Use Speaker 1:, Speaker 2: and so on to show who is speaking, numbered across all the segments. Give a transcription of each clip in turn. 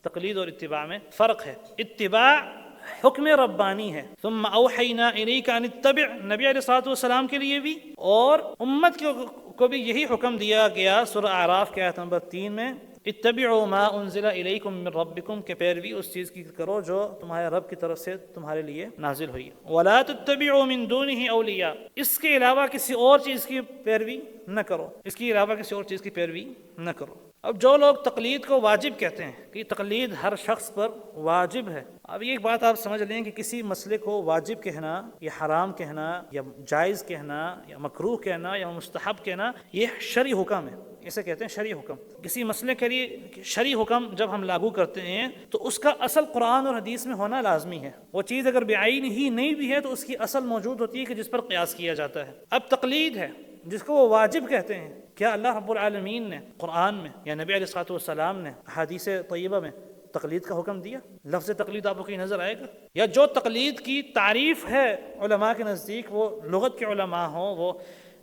Speaker 1: تقلید اور اتباع میں فرق ہے. اتباع حکم ربانی ہے. ثم اوحینا الیک ان اتبع، نبی علیہ الصلوۃ والسلام کے لیے بھی اور امت کو بھی یہی حکم دیا گیا سورہ اعراف کے آیت نمبر 3 میں، اتبعوا ما انزل الیکم من ربکم، کہ پیروی اس چیز کی کرو جو تمہارے رب کی طرف سے تمہارے لیے نازل ہوئی ہے. ولا تتبعوا من دونه اولیاء، اس کے علاوہ کسی اور چیز کی پیروی نہ کرو، اس کے علاوہ کسی اور چیز کی پیروی نہ کرو. اب جو لوگ تقلید کو واجب کہتے ہیں کہ تقلید ہر شخص پر واجب ہے، اب یہ ایک بات آپ سمجھ لیں کہ کسی مسئلے کو واجب کہنا یا حرام کہنا یا جائز کہنا یا مکروہ کہنا یا مستحب کہنا، یہ شرعی حکم ہے. اسے کہتے ہیں شرعی حکم. کسی مسئلے کے لیے شرعی حکم جب ہم لاگو کرتے ہیں تو اس کا اصل قرآن اور حدیث میں ہونا لازمی ہے. وہ چیز اگر بعین ہی نہیں بھی ہے تو اس کی اصل موجود ہوتی ہے کہ جس پر قیاس کیا جاتا ہے. اب تقلید ہے جس کو وہ واجب کہتے ہیں، کیا اللہ رب العالمین نے قرآن میں یا نبی علیہ الصلوۃ والسلام نے احادیث طیبہ میں تقلید کا حکم دیا؟ لفظ تقلید آپ کو کہیں نظر آئے گا؟ یا جو تقلید کی تعریف ہے علماء کے نزدیک، وہ لغت کے علماء ہوں، وہ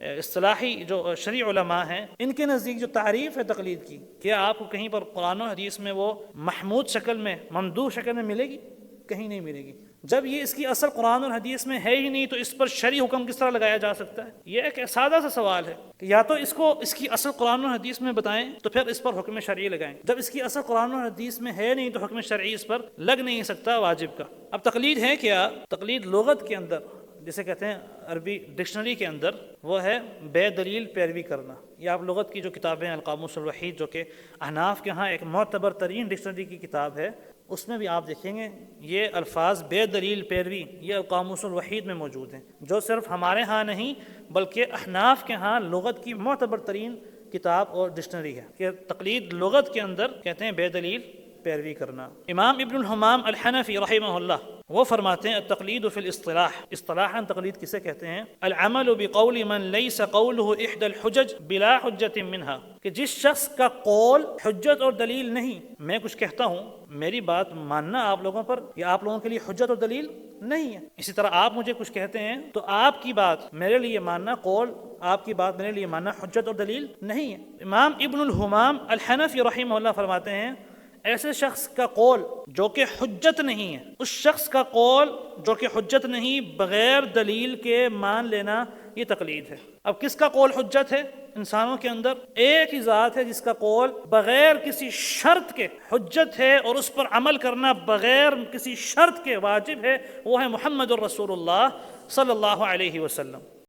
Speaker 1: اصطلاحی جو شرعی علماء ہیں، ان کے نزدیک جو تعریف ہے تقلید کی، کیا آپ کو کہیں پر قرآن و حدیث میں وہ محمود شکل میں، ممدوح شکل میں ملے گی؟ کہیں نہیں ملے گی. جب یہ اس کی اصل قرآن اور حدیث میں ہے ہی نہیں تو اس پر شرعی حکم کس طرح لگایا جا سکتا ہے؟ یہ ایک سادہ سا سوال ہے کہ یا تو اس کی اصل قرآن اور حدیث میں بتائیں تو پھر اس پر حکم شرعی لگائیں. جب اس کی اصل قرآن اور حدیث میں ہے نہیں تو حکم شرعی اس پر لگ نہیں سکتا واجب کا. اب تقلید ہے کیا؟ تقلید لغت کے اندر جسے کہتے ہیں عربی ڈکشنری کے اندر، وہ ہے بے دلیل پیروی کرنا. یہ آپ لغت کی جو کتابیں القاموس الوحید جو کہ احناف کے ہاں ایک معتبر ترین ڈکشنری کی کتاب ہے، اس میں بھی آپ دیکھیں گے یہ الفاظ بے دلیل پیروی یہ القاموس الوحید میں موجود ہیں، جو صرف ہمارے ہاں نہیں بلکہ احناف کے ہاں لغت کی معتبر ترین کتاب اور ڈکشنری ہے کہ تقلید لغت کے اندر کہتے ہیں بے دلیل پیروی کرنا. امام ابن الحمام الحنفی رحمہ اللہ وہ فرماتے ہیں التقلید فی الاصطلاح، اصطلاحاً تقلید کسے کہتے ہیں؟ العمل بقول من لیس قوله احدى الحجج بلا حجت منها، کہ جس شخص کا قول حجت اور دلیل نہیں، میں کچھ کہتا ہوں، میری بات ماننا آپ لوگوں پر یا آپ لوگوں کے لیے حجت اور دلیل نہیں ہے. اسی طرح آپ مجھے کچھ کہتے ہیں تو آپ کی بات میرے لیے ماننا، قول آپ کی بات میرے لیے ماننا حجت اور دلیل نہیں ہے. امام ابن الحمام الحنفی رحمہ اللہ فرماتے ہیں ایسے شخص کا قول جو کہ حجت نہیں ہے، اس شخص کا قول جو کہ حجت نہیں بغیر دلیل کے مان لینا، یہ تقلید ہے. اب کس کا قول حجت ہے؟ انسانوں کے اندر ایک ہی ذات ہے جس کا قول بغیر کسی شرط کے حجت ہے اور اس پر عمل کرنا بغیر کسی شرط کے واجب ہے، وہ ہے محمد الرسول اللہ صلی اللہ علیہ وسلم.